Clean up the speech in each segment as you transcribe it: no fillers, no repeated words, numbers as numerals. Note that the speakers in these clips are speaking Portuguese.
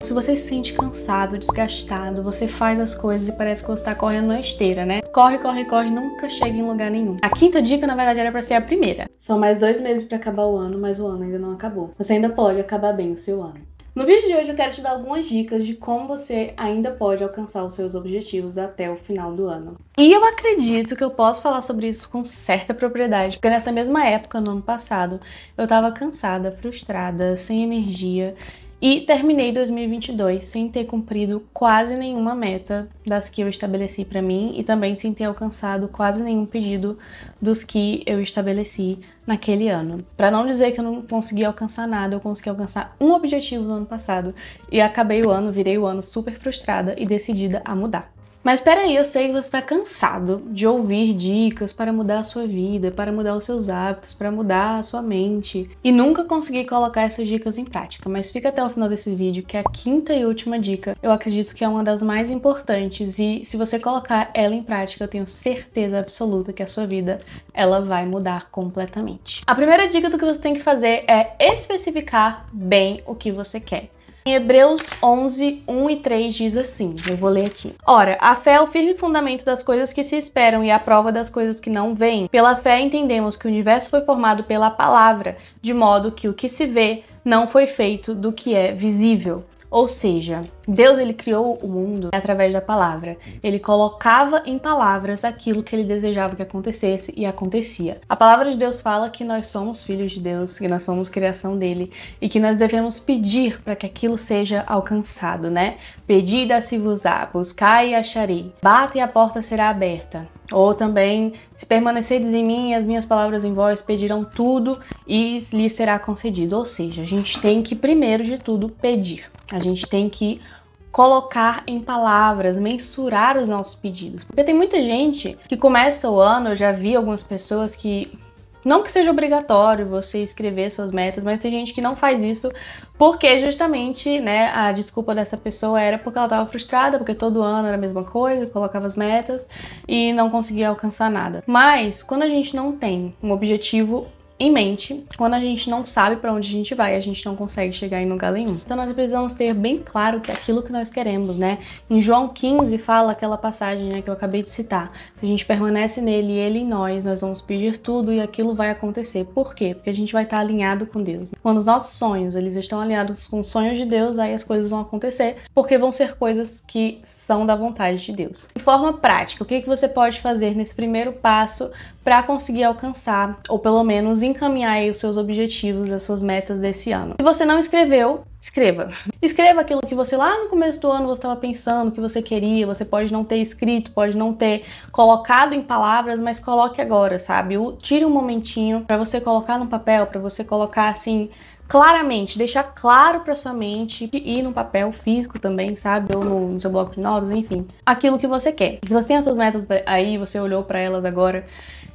Se você se sente cansado, desgastado, você faz as coisas e parece que você tá correndo na esteira, né? Corre, corre, corre, nunca chega em lugar nenhum. A quinta dica, na verdade, era pra ser a primeira. São mais 2 meses pra acabar o ano, mas o ano ainda não acabou. Você ainda pode acabar bem o seu ano. No vídeo de hoje eu quero te dar algumas dicas de como você ainda pode alcançar os seus objetivos até o final do ano. E eu acredito que eu posso falar sobre isso com certa propriedade, porque nessa mesma época, no ano passado, eu tava cansada, frustrada, sem energia, e terminei 2022 sem ter cumprido quase nenhuma meta das que eu estabeleci pra mim e também sem ter alcançado quase nenhum pedido dos que eu estabeleci naquele ano. Pra não dizer que eu não consegui alcançar nada, eu consegui alcançar um objetivo no ano passado e acabei o ano, virei o ano super frustrada e decidida a mudar. Mas peraí, eu sei que você está cansado de ouvir dicas para mudar a sua vida, para mudar os seus hábitos, para mudar a sua mente e nunca conseguir colocar essas dicas em prática. Mas fica até o final desse vídeo, que a quinta e última dica eu acredito que é uma das mais importantes e se você colocar ela em prática, eu tenho certeza absoluta que a sua vida ela vai mudar completamente. A primeira dica do que você tem que fazer é especificar bem o que você quer. Em Hebreus 11, 1 e 3 diz assim, eu vou ler aqui. Ora, a fé é o firme fundamento das coisas que se esperam e a prova das coisas que não vêm. Pela fé entendemos que o universo foi formado pela palavra, de modo que o que se vê não foi feito do que é visível. Ou seja, Deus ele criou o mundo através da palavra. Ele colocava em palavras aquilo que ele desejava que acontecesse e acontecia. A palavra de Deus fala que nós somos filhos de Deus, que nós somos criação dele e que nós devemos pedir para que aquilo seja alcançado, né? Pedi e dá-se-vos-á, buscai e acharei, bate e a porta será aberta. Ou também, se permanecerdes em mim e as minhas palavras em vós, pedirão tudo e lhes será concedido. Ou seja, a gente tem que, primeiro de tudo, pedir. A gente tem que colocar em palavras, mensurar os nossos pedidos. Porque tem muita gente que começa o ano, eu já vi algumas pessoas que... Não que seja obrigatório você escrever suas metas, mas tem gente que não faz isso porque justamente, né, a desculpa dessa pessoa era porque ela estava frustrada, porque todo ano era a mesma coisa, colocava as metas e não conseguia alcançar nada. Mas quando a gente não tem um objetivo em mente, quando a gente não sabe para onde a gente vai, a gente não consegue chegar em lugar nenhum. Então nós precisamos ter bem claro que é aquilo que nós queremos, né? Em João 15 fala aquela passagem, né, que eu acabei de citar. Se a gente permanece nele e ele em nós, nós vamos pedir tudo e aquilo vai acontecer. Por quê? Porque a gente vai estar alinhado com Deus. Quando os nossos sonhos, eles estão alinhados com os sonhos de Deus, aí as coisas vão acontecer, porque vão ser coisas que são da vontade de Deus. De forma prática, o que você pode fazer nesse primeiro passo para conseguir alcançar, ou pelo menos encaminhar aí os seus objetivos, as suas metas desse ano? Se você não escreveu, escreva. Escreva aquilo que você lá no começo do ano você estava pensando, que você queria, você pode não ter escrito, pode não ter colocado em palavras, mas coloque agora, sabe? Tire um momentinho para você colocar no papel, para você colocar assim claramente, deixar claro para sua mente e no papel físico também, sabe? Ou no seu bloco de notas, enfim. Aquilo que você quer. Se você tem as suas metas aí, você olhou para elas agora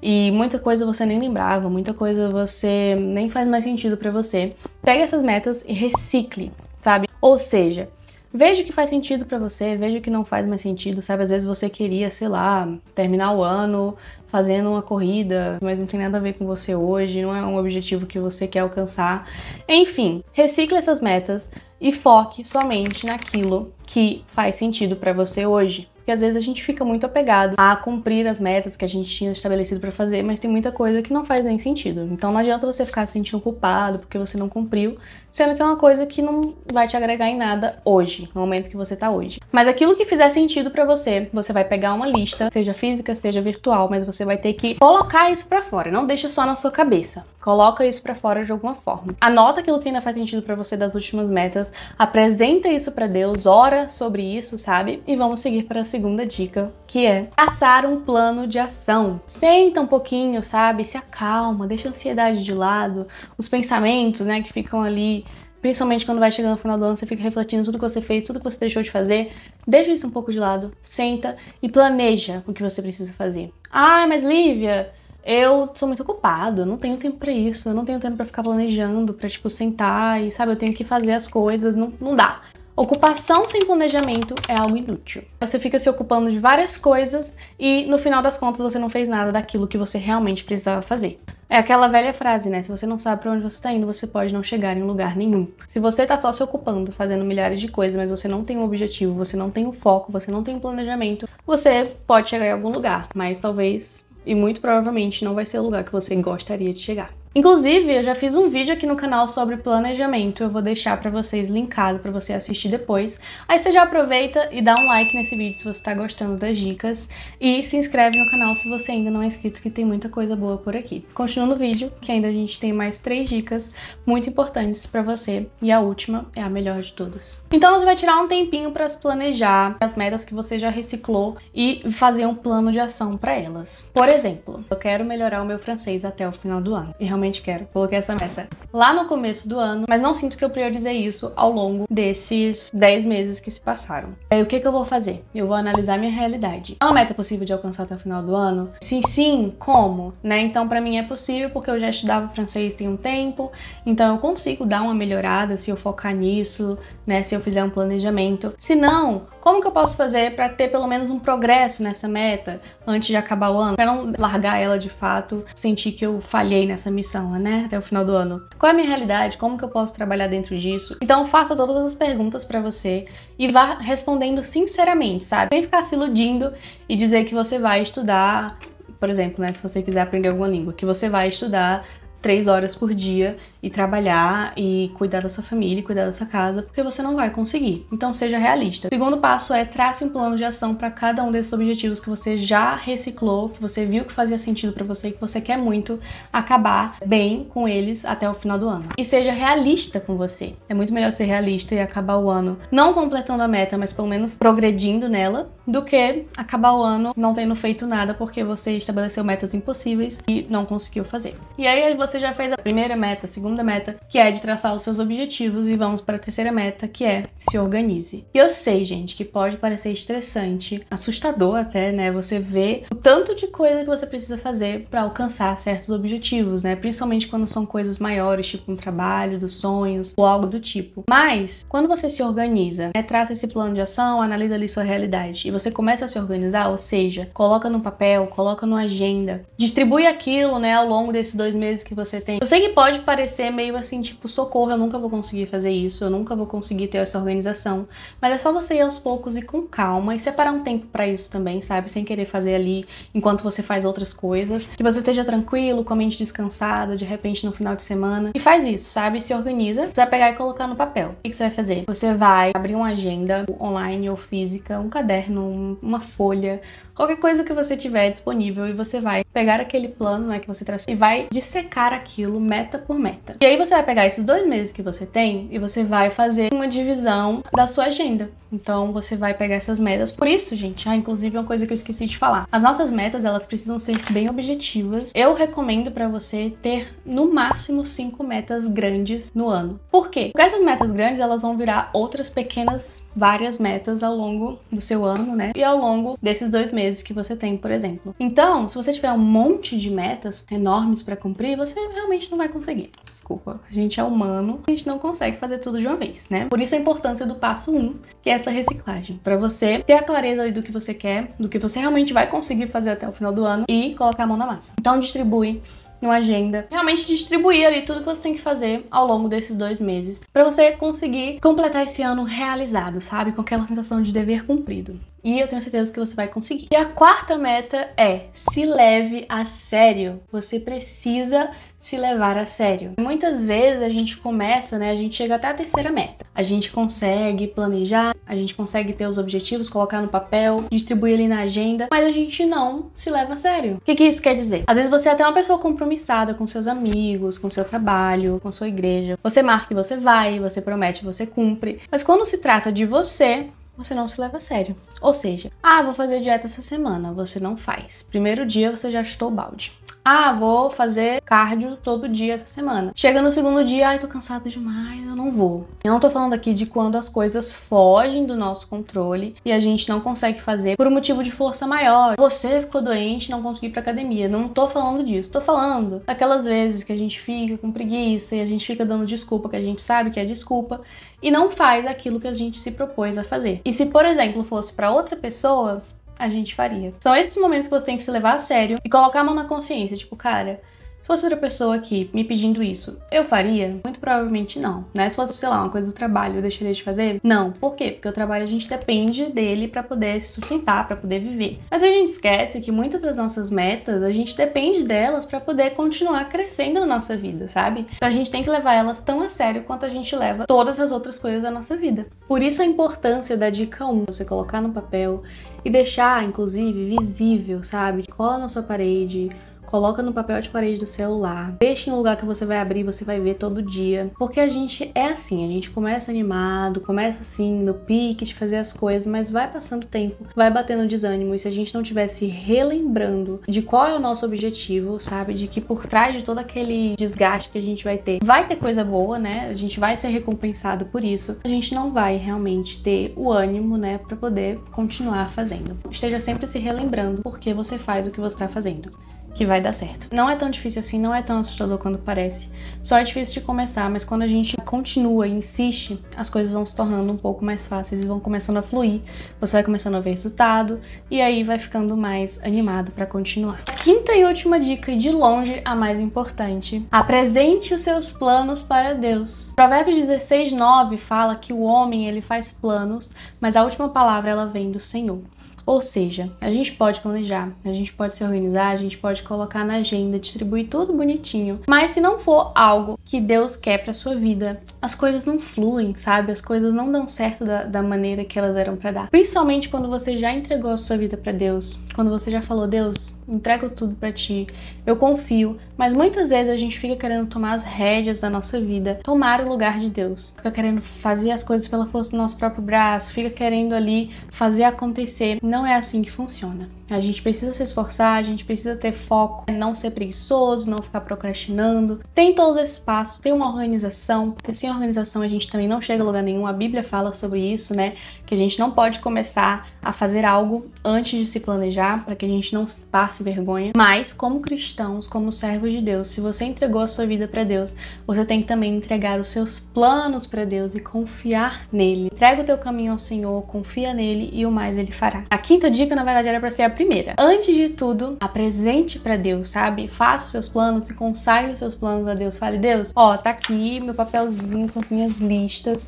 e muita coisa você nem lembrava, muita coisa você nem faz mais sentido para você, pega essas metas e recicle, sabe? Ou seja, veja o que faz sentido pra você, veja o que não faz mais sentido, sabe? Às vezes você queria, sei lá, terminar o ano fazendo uma corrida, mas não tem nada a ver com você hoje, não é um objetivo que você quer alcançar. Enfim, recicle essas metas e foque somente naquilo que faz sentido pra você hoje. Porque às vezes a gente fica muito apegado a cumprir as metas que a gente tinha estabelecido pra fazer, mas tem muita coisa que não faz nem sentido. Então não adianta você ficar se sentindo culpado porque você não cumpriu, sendo que é uma coisa que não vai te agregar em nada hoje, no momento que você tá hoje. Mas aquilo que fizer sentido pra você, você vai pegar uma lista, seja física, seja virtual, mas você vai ter que colocar isso pra fora, não deixa só na sua cabeça. Coloca isso pra fora de alguma forma. Anota aquilo que ainda faz sentido pra você das últimas metas, apresenta isso pra Deus, ora sobre isso, sabe? E vamos seguir para a segunda dica, que é traçar um plano de ação. Senta um pouquinho, sabe? Se acalma, deixa a ansiedade de lado, os pensamentos, né, que ficam ali, principalmente quando vai chegando no final do ano, você fica refletindo tudo que você fez, tudo que você deixou de fazer. Deixa isso um pouco de lado, senta e planeja o que você precisa fazer. Ah, mas Lívia, eu sou muito ocupada, eu não tenho tempo pra isso, eu não tenho tempo pra ficar planejando, pra tipo sentar e, sabe, eu tenho que fazer as coisas, não dá. Ocupação sem planejamento é algo inútil. Você fica se ocupando de várias coisas e no final das contas você não fez nada daquilo que você realmente precisava fazer. É aquela velha frase, né? Se você não sabe pra onde você tá indo, você pode não chegar em lugar nenhum. Se você tá só se ocupando, fazendo milhares de coisas, mas você não tem um objetivo, você não tem um foco, você não tem um planejamento, você pode chegar em algum lugar, mas talvez, e muito provavelmente, não vai ser o lugar que você gostaria de chegar. Inclusive, eu já fiz um vídeo aqui no canal sobre planejamento, eu vou deixar pra vocês linkado pra você assistir depois. Aí você já aproveita e dá um like nesse vídeo se você tá gostando das dicas e se inscreve no canal se você ainda não é inscrito, que tem muita coisa boa por aqui. Continuando o vídeo, que ainda a gente tem mais 3 dicas muito importantes pra você e a última é a melhor de todas. Então você vai tirar um tempinho pra se planejar as metas que você já reciclou e fazer um plano de ação pra elas. Por exemplo, eu quero melhorar o meu francês até o final do ano. Realmente quero. Coloquei essa meta lá no começo do ano, mas não sinto que eu priorizei isso ao longo desses 10 meses que se passaram. Aí o que eu vou fazer? Eu vou analisar minha realidade. É uma meta possível de alcançar até o final do ano? Se sim, como? Né? Então pra mim é possível porque eu já estudava francês tem um tempo, então eu consigo dar uma melhorada se eu focar nisso, né? Se eu fizer um planejamento. Se não, como que eu posso fazer pra ter pelo menos um progresso nessa meta antes de acabar o ano? Pra não largar ela de fato, sentir que eu falhei nessa missão, né, até o final do ano. Qual é a minha realidade? Como que eu posso trabalhar dentro disso? Então faça todas as perguntas pra você e vá respondendo sinceramente, sabe? Sem ficar se iludindo e dizer que você vai estudar, por exemplo, né, se você quiser aprender alguma língua, que você vai estudar 3 horas por dia e trabalhar e cuidar da sua família e cuidar da sua casa, porque você não vai conseguir. Então seja realista. O segundo passo é trace um plano de ação para cada um desses objetivos que você já reciclou, que você viu que fazia sentido para você e que você quer muito acabar bem com eles até o final do ano. E seja realista com você. É muito melhor ser realista e acabar o ano não completando a meta, mas pelo menos progredindo nela, do que acabar o ano não tendo feito nada porque você estabeleceu metas impossíveis e não conseguiu fazer. E aí você já fez a primeira meta, a segunda meta, que é de traçar os seus objetivos, e vamos para a terceira meta, que é se organize. E eu sei, gente, que pode parecer estressante, assustador até, né? Você vê o tanto de coisa que você precisa fazer para alcançar certos objetivos, né? Principalmente quando são coisas maiores, tipo um trabalho, dos sonhos ou algo do tipo. Mas quando você se organiza, né, traça esse plano de ação, analisa ali sua realidade e você começa a se organizar, ou seja, coloca no papel, coloca numa agenda, distribui aquilo, né, ao longo desses 2 meses que você tem. Eu sei que pode parecer meio assim, tipo, socorro, eu nunca vou conseguir fazer isso, eu nunca vou conseguir ter essa organização, mas é só você ir aos poucos e com calma e separar um tempo pra isso também, sabe? Sem querer fazer ali enquanto você faz outras coisas, que você esteja tranquilo, com a mente descansada, de repente no final de semana, e faz isso, sabe? Se organiza, você vai pegar e colocar no papel. O que você vai fazer? Você vai abrir uma agenda online ou física, um caderno, uma folha, qualquer coisa que você tiver disponível, e você vai pegar aquele plano, né, que você traçou e vai dissecar aquilo meta por meta. E aí você vai pegar esses 2 meses que você tem e você vai fazer uma divisão da sua agenda. Então você vai pegar essas metas. Por isso, gente, inclusive uma coisa que eu esqueci de falar. As nossas metas, elas precisam ser bem objetivas. Eu recomendo pra você ter no máximo 5 metas grandes no ano. Por quê? Porque essas metas grandes, elas vão virar outras pequenas, várias metas ao longo do seu ano, né? E ao longo desses 2 meses que você tem, por exemplo. Então, se você tiver um monte de metas enormes pra cumprir, você realmente não vai conseguir. Desculpa, a gente é humano, a gente não consegue fazer tudo de uma vez, né? Por isso a importância do passo 1, que é essa reciclagem. Pra você ter a clareza ali do que você quer, do que você realmente vai conseguir fazer até o final do ano e colocar a mão na massa. Então distribui numa agenda, realmente distribuir ali tudo que você tem que fazer ao longo desses 2 meses, pra você conseguir completar esse ano realizado, sabe? Com aquela sensação de dever cumprido. E eu tenho certeza que você vai conseguir. E a quarta meta é: se leve a sério. Você precisa se levar a sério. Muitas vezes a gente começa, né? A gente chega até a terceira meta. A gente consegue planejar, a gente consegue ter os objetivos, colocar no papel, distribuir ali na agenda, mas a gente não se leva a sério. O que isso quer dizer? Às vezes você é até uma pessoa compromissada com seus amigos, com seu trabalho, com sua igreja. Você marca e você vai, você promete e você cumpre. Mas quando se trata de você não se leva a sério. Ou seja, vou fazer dieta essa semana, você não faz. Primeiro dia você já chutou o balde. Ah, vou fazer cardio todo dia essa semana. Chega no segundo dia, ai, tô cansada demais, eu não vou. Eu não tô falando aqui de quando as coisas fogem do nosso controle e a gente não consegue fazer por um motivo de força maior. Você ficou doente e não conseguiu ir pra academia. Não tô falando disso. Tô falando daquelas vezes que a gente fica com preguiça e a gente fica dando desculpa, que a gente sabe que é desculpa, e não faz aquilo que a gente se propôs a fazer. E se, por exemplo, fosse pra outra pessoa, a gente faria. São esses momentos que você tem que se levar a sério e colocar a mão na consciência. Tipo, cara, se fosse outra pessoa aqui me pedindo isso, eu faria? Muito provavelmente não, né? Se fosse, sei lá, uma coisa do trabalho, eu deixaria de fazer? Não. Por quê? Porque o trabalho a gente depende dele pra poder se sustentar, pra poder viver. Mas a gente esquece que muitas das nossas metas, a gente depende delas pra poder continuar crescendo na nossa vida, sabe? Então a gente tem que levar elas tão a sério quanto a gente leva todas as outras coisas da nossa vida. Por isso a importância da dica 1, você colocar no papel e deixar, inclusive, visível, sabe? Cola na sua parede, coloca no papel de parede do celular, deixa em um lugar que você vai abrir, você vai ver todo dia. Porque a gente é assim, a gente começa animado, começa assim, no pique de fazer as coisas, mas vai passando o tempo, vai batendo desânimo. E se a gente não estiver se relembrando de qual é o nosso objetivo, sabe? De que por trás de todo aquele desgaste que a gente vai ter coisa boa, né? A gente vai ser recompensado por isso. A gente não vai realmente ter o ânimo, né, pra poder continuar fazendo. Esteja sempre se relembrando por que você faz o que você tá fazendo, que vai dar certo. Não é tão difícil assim, não é tão assustador quanto parece. Só é difícil de começar, mas quando a gente continua e insiste, as coisas vão se tornando um pouco mais fáceis e vão começando a fluir. Você vai começando a ver resultado e aí vai ficando mais animado para continuar. Quinta e última dica, e de longe a mais importante: apresente os seus planos para Deus. Provérbios 16:9 fala que o homem, ele faz planos, mas a última palavra ela vem do Senhor. Ou seja, a gente pode planejar, a gente pode se organizar, a gente pode colocar na agenda, distribuir tudo bonitinho. Mas se não for algo que Deus quer pra sua vida, as coisas não fluem, sabe? As coisas não dão certo da maneira que elas eram pra dar. Principalmente quando você já entregou a sua vida pra Deus, quando você já falou, Deus, entrego tudo pra ti, eu confio. Mas muitas vezes a gente fica querendo tomar as rédeas da nossa vida, tomar o lugar de Deus. Fica querendo fazer as coisas pela força do nosso próprio braço, fica querendo ali fazer acontecer. Não é assim que funciona. A gente precisa se esforçar, a gente precisa ter foco, não ser preguiçoso, não ficar procrastinando. Tem todos esses passos, tem uma organização, porque sem organização a gente também não chega a lugar nenhum. A Bíblia fala sobre isso, né? Que a gente não pode começar a fazer algo antes de se planejar, para que a gente não passe vergonha. Mas, como cristãos, como servos de Deus, se você entregou a sua vida para Deus, você tem que também entregar os seus planos para Deus e confiar nele. Entrega o teu caminho ao Senhor, confia nele e o mais ele fará. A quinta dica, na verdade, era para ser a primeira. Antes de tudo, apresente para Deus, sabe? Faça os seus planos e consagre os seus planos a Deus. Fale, Deus, ó, tá aqui meu papelzinho com as minhas listas.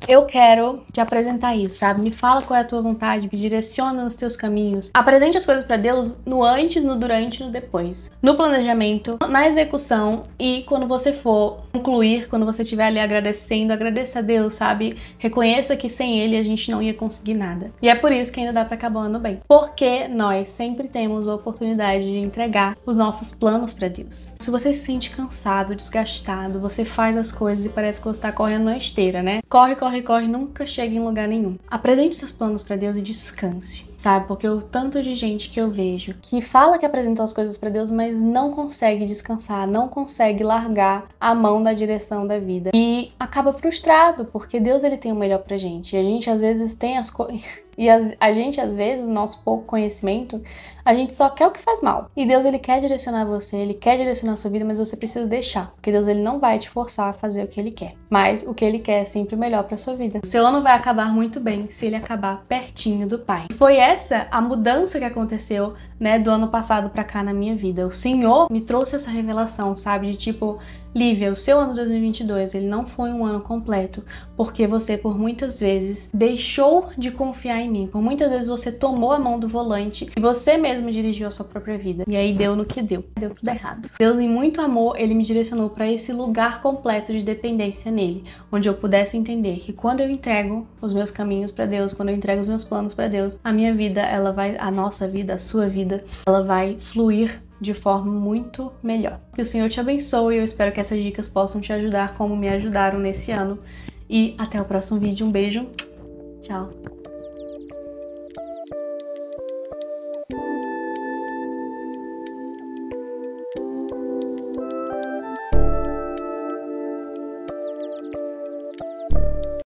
Eu quero te apresentar isso, sabe? Me fala qual é a tua vontade, me direciona nos teus caminhos. Apresente as coisas para Deus no antes, no durante e no depois. No planejamento, na execução e quando você for concluir, quando você estiver ali agradecendo, agradeça a Deus, sabe? Reconheça que sem Ele a gente não ia conseguir nada. E é por isso que ainda dá para acabar o ano bem. Porque nós sempre temos a oportunidade de entregar os nossos planos para Deus. Se você se sente cansado, desgastado, você faz as coisas e parece que você tá correndo na esteira, né? Corre, nunca chega em lugar nenhum. Apresente seus planos pra Deus e descanse, sabe? Porque o tanto de gente que eu vejo que fala que apresentou as coisas pra Deus, mas não consegue descansar, não consegue largar a mão da direção da vida e acaba frustrado, porque Deus, ele tem o melhor pra gente. E a gente às vezes tem as coisas e a gente, às vezes, nosso pouco conhecimento, a gente só quer o que faz mal. E Deus, ele quer direcionar você, ele quer direcionar a sua vida, mas você precisa deixar. Porque Deus, ele não vai te forçar a fazer o que ele quer. Mas o que ele quer é sempre o melhor pra sua vida. O seu ano vai acabar muito bem se ele acabar pertinho do Pai. Foi essa a mudança que aconteceu, né, do ano passado pra cá na minha vida. O Senhor me trouxe essa revelação, sabe? De tipo, Lívia, o seu ano 2022, ele não foi um ano completo, porque você, por muitas vezes, deixou de confiar em mim. Por muitas vezes você tomou a mão do volante e você mesmo dirigiu a sua própria vida. E aí deu no que deu. Deu tudo errado. Deus, em muito amor, ele me direcionou para esse lugar completo de dependência nele, onde eu pudesse entender que quando eu entrego os meus caminhos para Deus, quando eu entrego os meus planos para Deus, a minha vida, a nossa vida, a sua vida, ela vai fluir de forma muito melhor. Que o Senhor te abençoe e eu espero que essas dicas possam te ajudar como me ajudaram nesse ano. E até o próximo vídeo. Um beijo. Tchau.